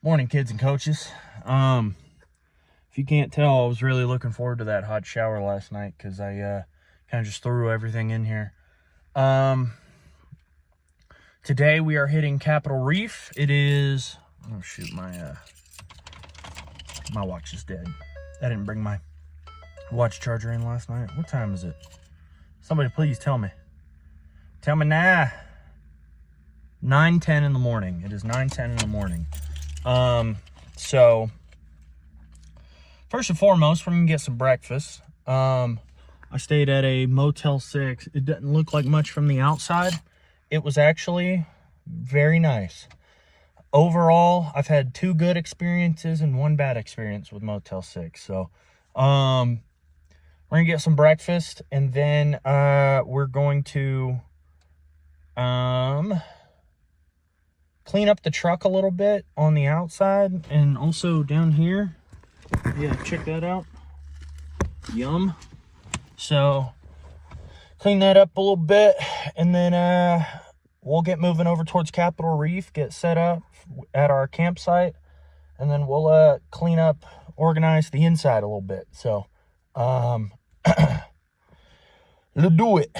Morning, kids and coaches. If you can't tell, I was really looking forward to that hot shower last night because I kind of just threw everything in here. Today we are hitting Capitol Reef. It is, oh shoot, my watch is dead. I didn't bring my watch charger in last night. What time is it? Somebody please tell me. Tell me now. 9:10 in the morning. It is 9:10 in the morning. So first and foremost, we're gonna get some breakfast. I stayed at a Motel 6. It doesn't look like much from the outside. It was actually very nice. Overall, I've had 2 good experiences and 1 bad experience with Motel 6. So, we're gonna get some breakfast, and then we're going to clean up the truck a little bit on the outside and also down here. Yeah, check that out. Yum. So clean that up a little bit, and then we'll get moving over towards Capitol Reef, get set up at our campsite, and then we'll clean up, organize the inside a little bit. So let's do it.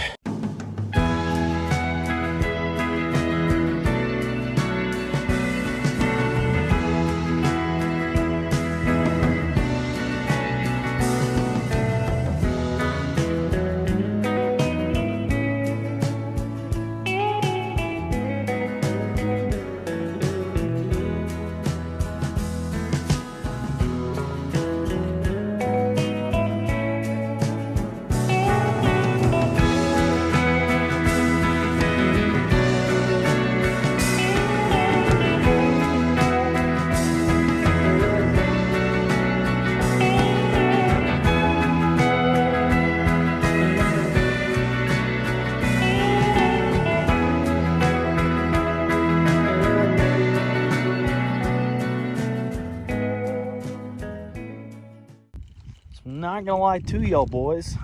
Not gonna lie to y'all boys,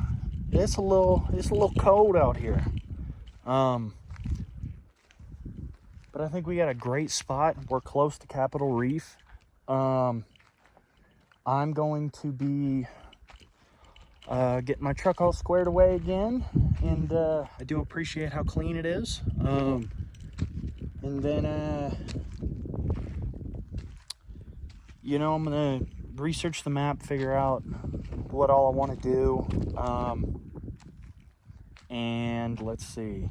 it's a little cold out here, but I think we got a great spot. We're close to Capitol Reef. I'm going to be getting my truck all squared away again, and I do appreciate how clean it is. And then I'm gonna research the map, figure out what all I want to do, and let's see.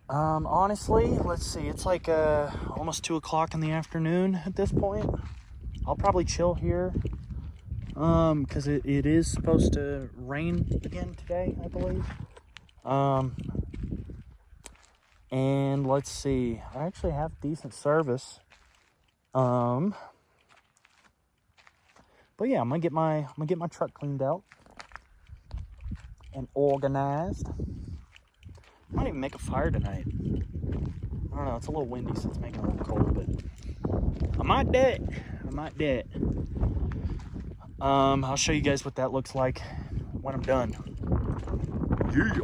Honestly, let's see. It's like almost 2 o'clock in the afternoon at this point. I'll probably chill here, because it is supposed to rain again today, I believe. And let's see. I actually have decent service. But yeah, I'm gonna get my truck cleaned out and organized. Might even make a fire tonight. I don't know, it's a little windy, so it's making it a little cold, but I might do it. I'll show you guys what that looks like when I'm done. Yeah.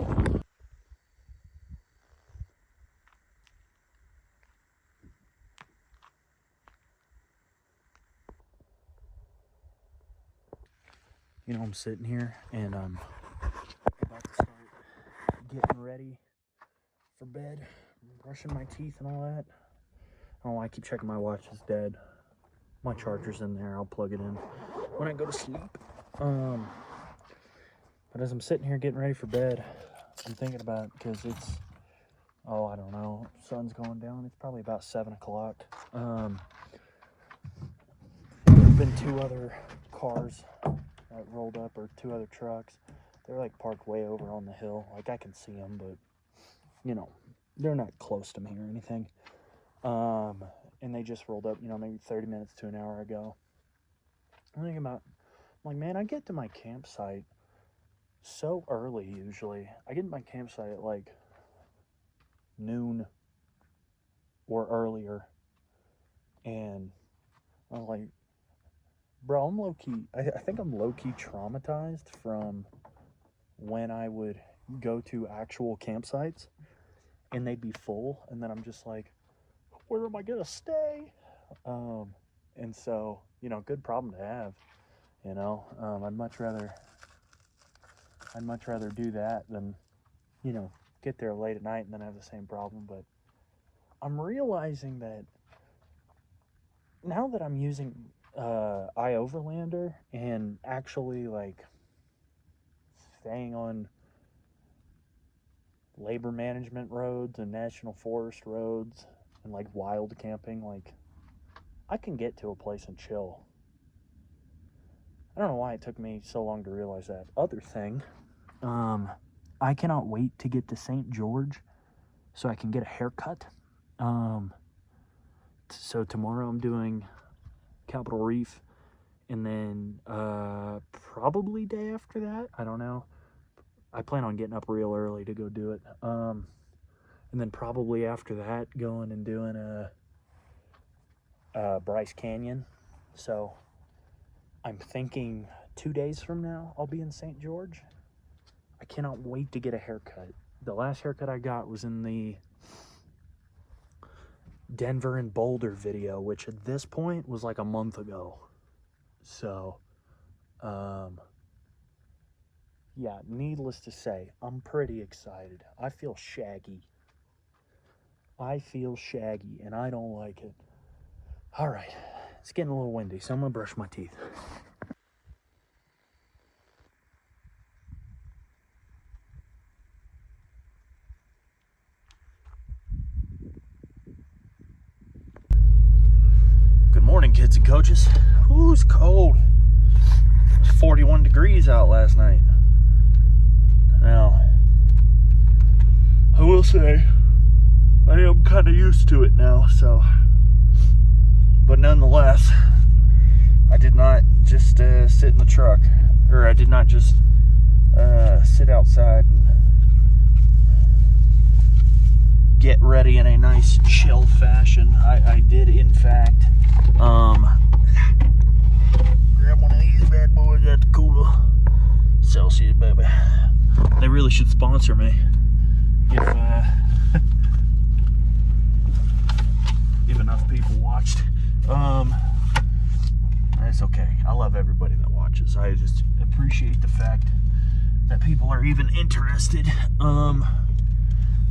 I'm sitting here and I'm about to start getting ready for bed, brushing my teeth and all that. I don't know why I keep checking my watch is dead. My charger's in there. I'll plug it in when I go to sleep. But as I'm sitting here getting ready for bed, I'm thinking about it because it's, I don't know, sun's going down. It's probably about 7 o'clock. There's been 2 other cars that rolled up, or 2 other trucks. They're like parked way over on the hill. Like I can see them, but they're not close to me or anything. And they just rolled up, maybe 30 minutes to an hour ago. I'm thinking about, man, I get to my campsite so early usually. I get to my campsite at like noon or earlier. And I'm like, bro, I'm low-key, I think I'm low-key traumatized from when I would go to actual campsites and they'd be full, and then I'm just like, where am I gonna stay? And so, you know, good problem to have, you know. I'd much rather do that than, you know, get there late at night and then have the same problem. But I'm realizing that now that I'm using iOverlander and actually like staying on labor management roads and national forest roads and like wild camping, like I can get to a place and chill. I don't know why it took me so long to realize that. Other thing, I cannot wait to get to St. George so I can get a haircut. So tomorrow I'm doing Capitol Reef, and then probably day after that, I don't know. I plan on getting up real early to go do it. And then probably after that, going and doing Bryce Canyon. So I'm thinking 2 days from now I'll be in St. George. I cannot wait to get a haircut. The last haircut I got was in the Denver and Boulder video, which at this point was like a month ago. So, yeah, needless to say, I'm pretty excited. I feel shaggy. And I don't like it. All right, it's getting a little windy, so I'm gonna brush my teeth. Good morning, kids and coaches. Ooh, it's cold. It was 41 degrees out last night. Now, I will say, I am kind of used to it now, so. But nonetheless, I did not just sit in the truck, or I did not just sit outside and get ready in a nice chill fashion. I did, in fact, grab one of these bad boys at the cooler. Celsius, baby. They really should sponsor me if enough people watched. It's okay. I love everybody that watches. I just appreciate the fact that people are even interested. All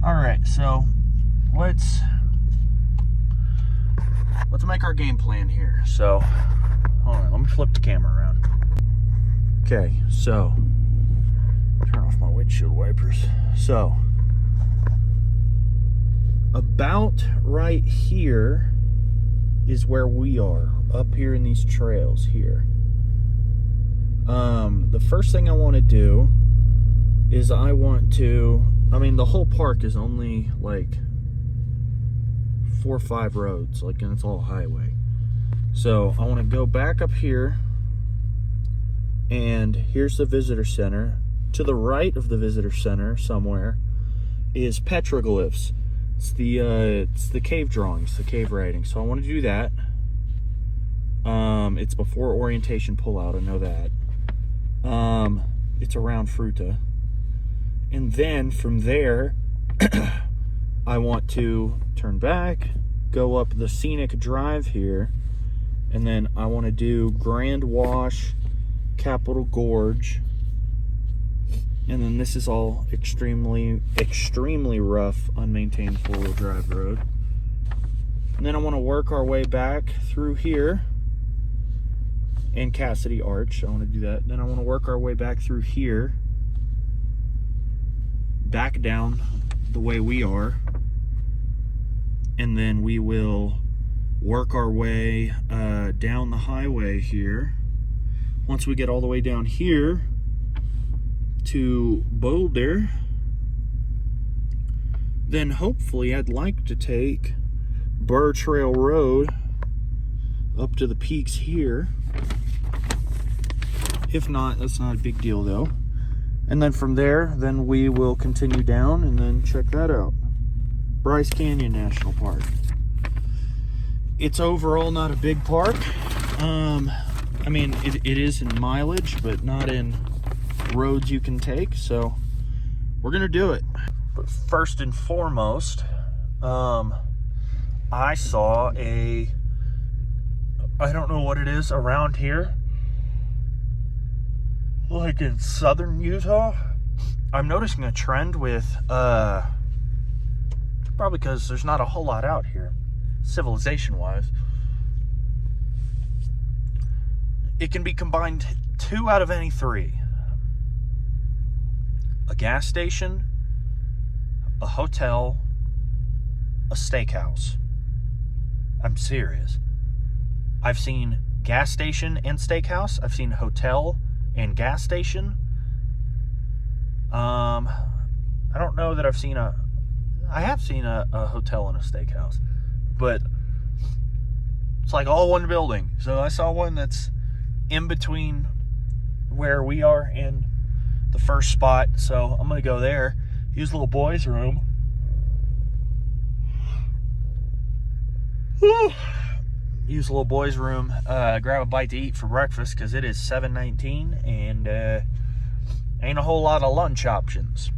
right, so let's make our game plan here. So, hold on, let me flip the camera around. Okay, so turn off my windshield wipers. So, about right here is where we are, up here in these trails here. The first thing I want to do is I mean, the whole park is only like 4 or 5 roads, like, and it's all highway. So I want to go back up here, and here's the visitor center. To the right of the visitor center somewhere is petroglyphs. It's the cave drawings, the cave writing. So I want to do that. It's before orientation pullout, I know that. It's around Fruta. And then from there, I want to turn back, go up the scenic drive here, and then I want to do Grand Wash, Capitol Gorge, and then this is all extremely rough, unmaintained 4-wheel drive road. And then I want to work our way back through here and Cassidy Arch. I want to do that. Then I want to work our way back through here, back down the way we are, and then we will work our way down the highway here. Once we get all the way down here to Boulder, then hopefully I'd like to take Burr Trail Road up to the peaks here. If not, that's not a big deal though. And then from there, then we will continue down and then check that out. Bryce Canyon National Park. It's overall not a big park. I mean, it is in mileage, but not in roads you can take. So we're gonna do it. But first and foremost, I saw a I don't know what it is around here. Like in southern Utah, I'm noticing a trend with, probably because there's not a whole lot out here, civilization-wise. It can be combined 2 out of any 3. A gas station, a hotel, a steakhouse. I'm serious. I've seen gas station and steakhouse. I've seen hotel and gas station. I don't know that I have seen a hotel and a steakhouse, but it's like all one building. So I saw one that's in between where we are and the first spot. So I'm going to go there, use the little boys' room. Whew. Use the little boys' room, grab a bite to eat for breakfast because it is 7:19 and ain't a whole lot of lunch options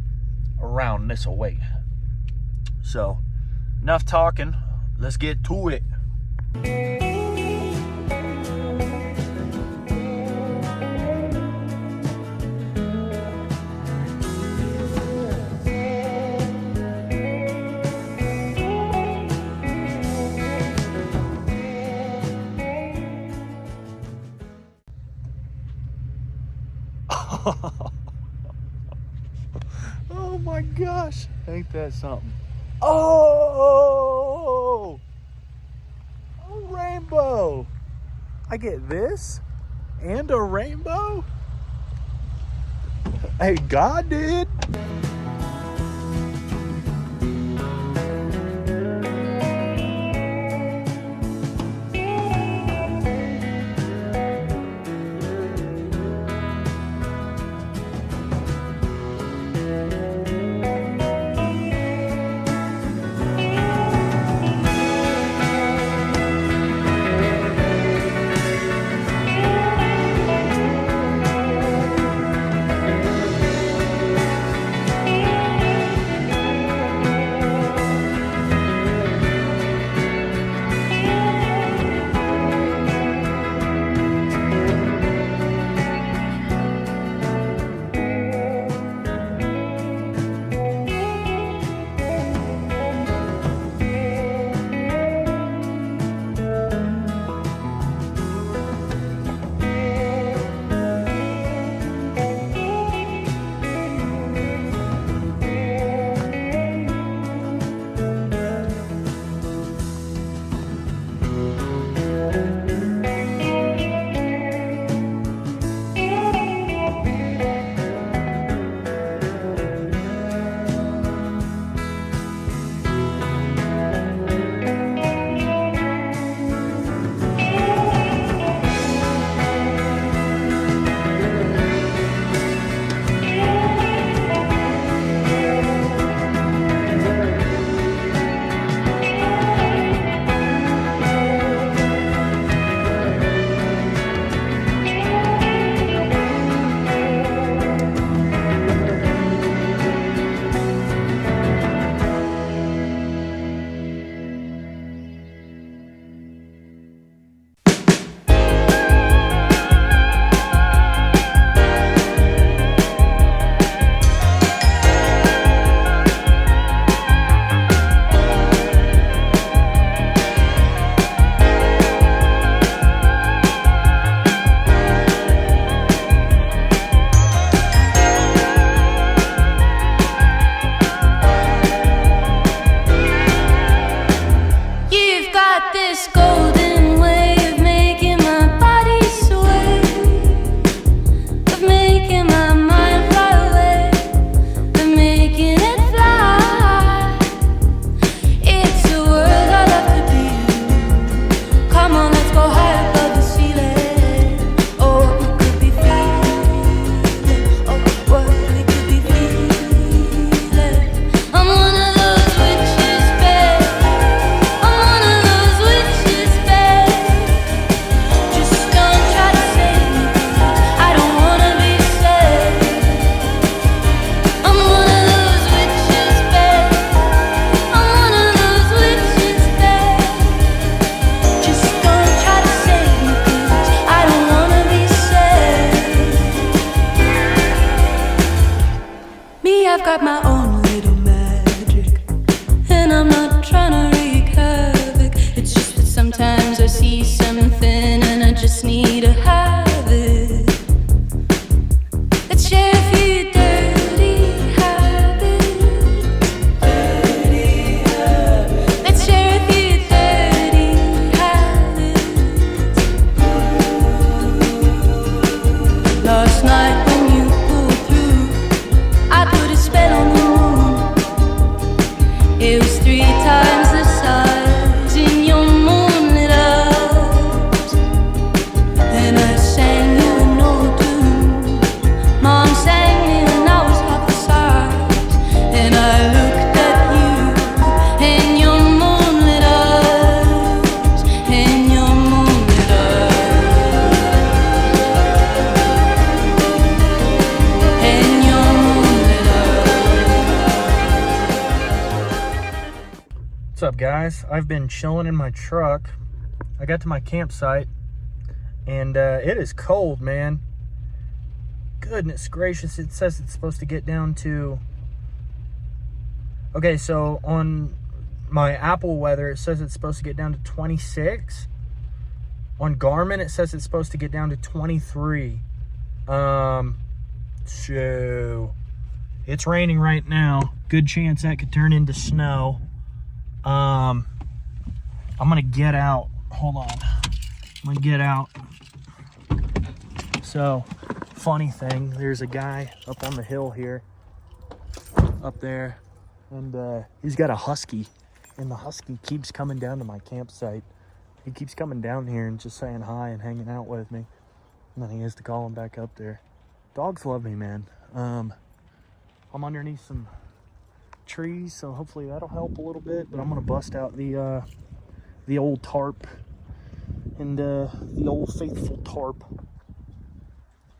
around this way. So, enough talking. Let's get to it. Oh my gosh, ain't that something? Oh, a rainbow. I get this and a rainbow? Hey, God did. I'm one of those witches, babe. guys. I've been chilling in my truck. I got to my campsite, and it is cold, man. Goodness gracious, it says it's supposed to get down to... Okay, so on my Apple weather, it says it's supposed to get down to 26. On Garmin, it says it's supposed to get down to 23. So it's raining right now. Good chance that could turn into snow. I'm gonna get out. Hold on. I'm gonna get out. So, funny thing, there's a guy up on the hill here, up there, and he's got a husky, and the husky keeps coming down to my campsite. He keeps coming down here and just saying hi and hanging out with me, and then he has to call him back up there. Dogs love me, man. I'm underneath some trees, so hopefully that'll help a little bit, but I'm gonna bust out the old tarp and the old faithful tarp,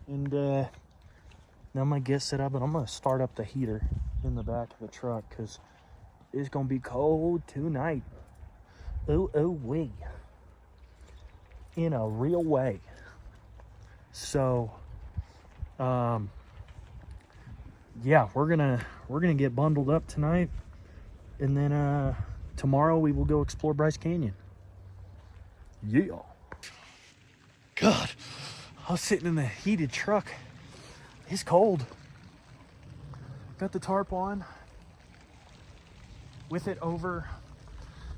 and now I'm gonna get set up, and I'm gonna start up the heater in the back of the truck because it's gonna be cold tonight. Oh wee, in a real way. So yeah, we're gonna get bundled up tonight, and then tomorrow we will go explore Bryce Canyon. Yeah. God, I was sitting in the heated truck. It's cold. Got the tarp on with it over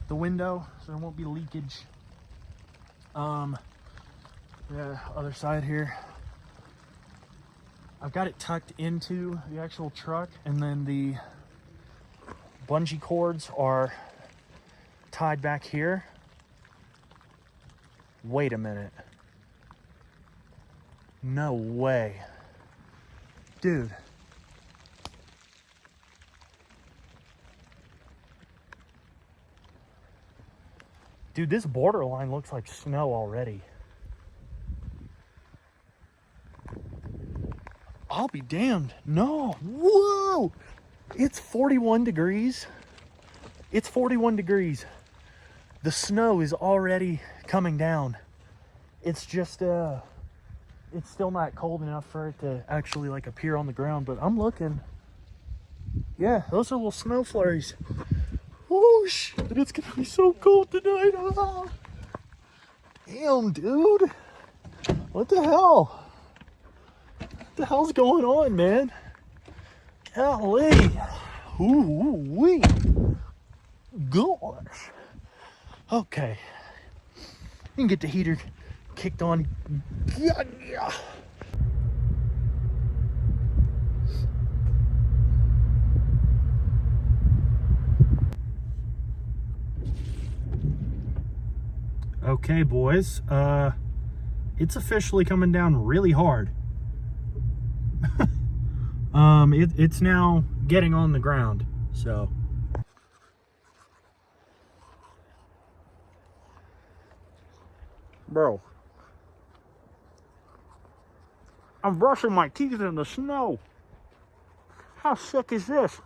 the window so there won't be leakage. The other side here, I've got it tucked into the actual truck, and then the bungee cords are tied back here. Wait a minute. No way. Dude. Dude, this borderline looks like snow already. I'll be damned. No. Whoa. It's 41 degrees. It's 41 degrees. The snow is already coming down. It's just, it's still not cold enough for it to actually like appear on the ground, but I'm looking. Yeah, those are little snow flurries. Whoosh. And it's gonna be so cold tonight. Ah. Damn, dude. What the hell? What the hell's going on, man? Golly. Ooh-wee. Gosh. Okay. You can get the heater kicked on. Yeah. Okay, boys. It's officially coming down really hard. It's now getting on the ground, so. Bro, I'm brushing my teeth in the snow. How sick is this?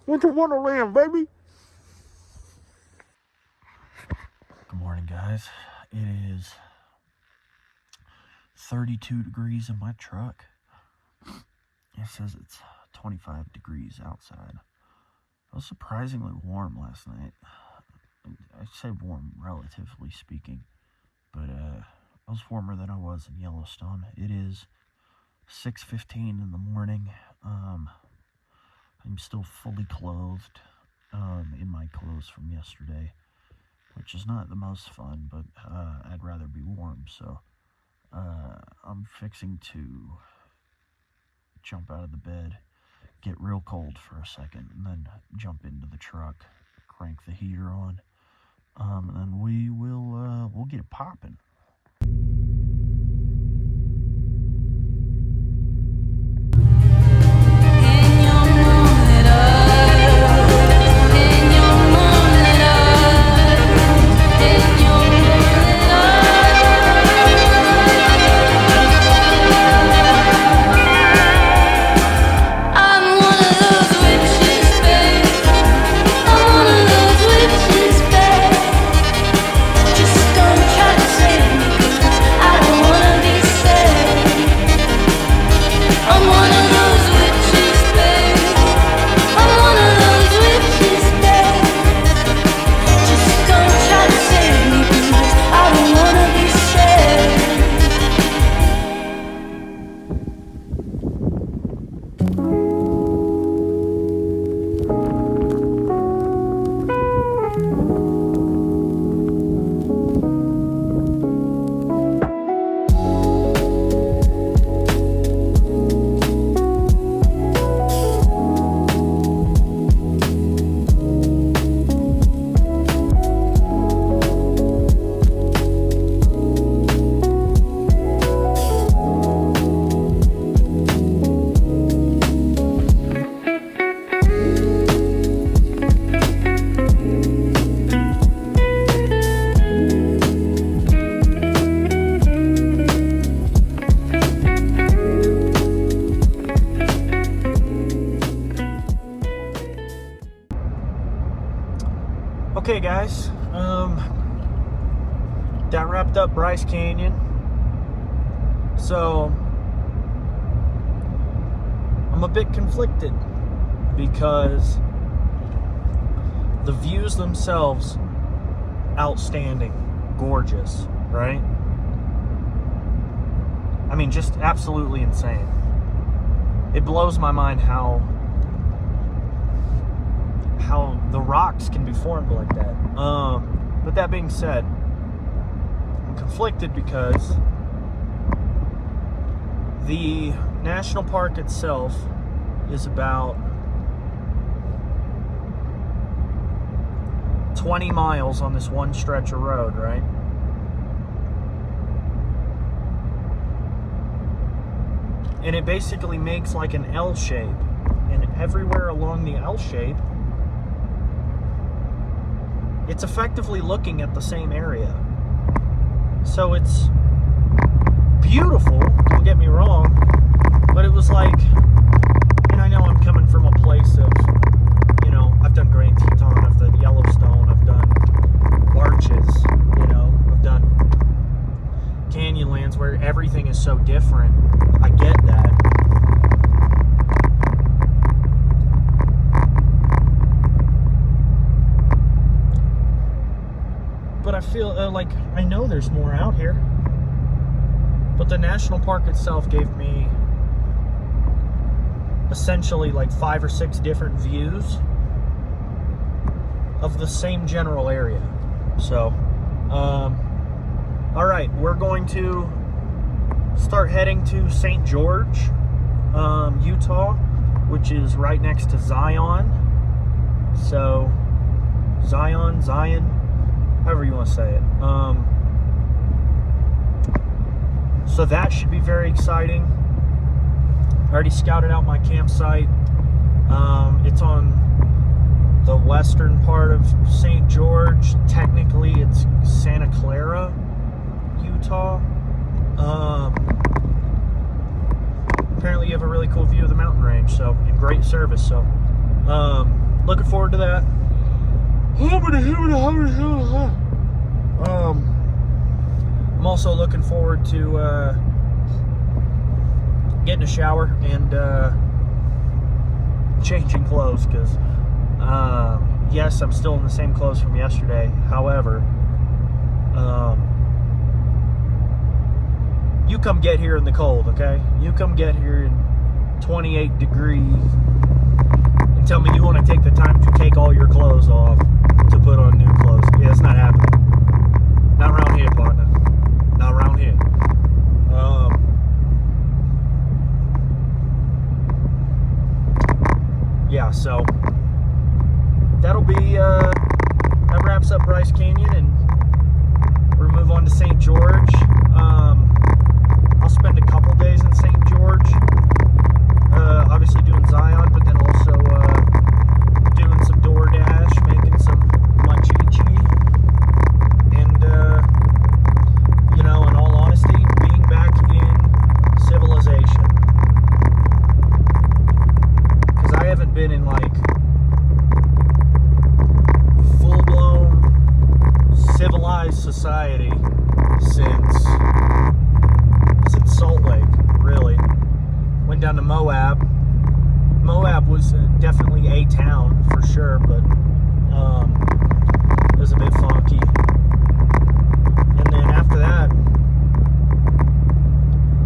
Winter Wonderland, baby. Good morning, guys. It is 32 degrees in my truck. It says it's 25 degrees outside. It was surprisingly warm last night. I'd say warm, relatively speaking, but it was warmer than I was in Yellowstone. It is 6:15 in the morning. I'm still fully clothed in my clothes from yesterday, which is not the most fun, but I'd rather be warm, so I'm fixing to jump out of the bed, get real cold for a second, and then jump into the truck, crank the heater on, and then we'll get it popping. I'm one of those witches. Okay, guys. That wrapped up Bryce Canyon. So I'm a bit conflicted because the views themselves, outstanding, gorgeous, right? I mean, just absolutely insane. It blows my mind how the rocks can be formed like that. But that being said, I'm conflicted because the national park itself is about 20 miles on this one stretch of road, right? And it basically makes like an L shape. And everywhere along the L shape, it's effectively looking at the same area. So it's beautiful, don't get me wrong, but it was like, and I know I'm coming from a place of, you know, I've done Grand Teton, I've done Yellowstone, I've done Arches, you know, I've done Canyonlands where everything is so different. I get that. But I feel like I know there's more out here. But the national park itself gave me essentially like 5 or 6 different views of the same general area. So, all right, we're going to start heading to St. George, Utah, which is right next to Zion. So, Zion, however you want to say it. So that should be very exciting. I already scouted out my campsite. It's on the western part of St. George. Technically, it's Santa Clara, Utah. Apparently, you have a really cool view of the mountain range, so, and great service. So, looking forward to that. I'm also looking forward to getting a shower and changing clothes because, yes, I'm still in the same clothes from yesterday. However, you come get here in the cold, okay? You come get here in 28 degrees and tell me you want to take the time to take all your clothes off to put on new clothes. Yeah, it's not happening. Not around here, partner. Not around here. Yeah, so that'll be that wraps up Bryce Canyon, and we'll move on to St. George. I'll spend a couple days in St. George, obviously doing Zion, but then also doing some DoorDash, making some machichi, and you know, in all honesty, being back in civilization, because I haven't been in like full-blown civilized society since Salt Lake, really. Went down to Moab. Moab was definitely a town for sure, but it was a bit funky. And then after that,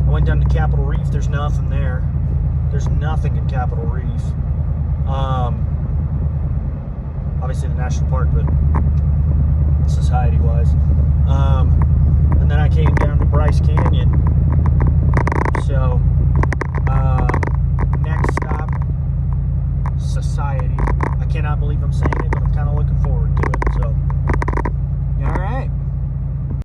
I went down to Capitol Reef. There's nothing there. There's nothing in Capitol Reef. Obviously the national park, but society-wise. And then I came down to Bryce Canyon. So, next stop, society. I cannot believe I'm saying it, but I'm kind of looking forward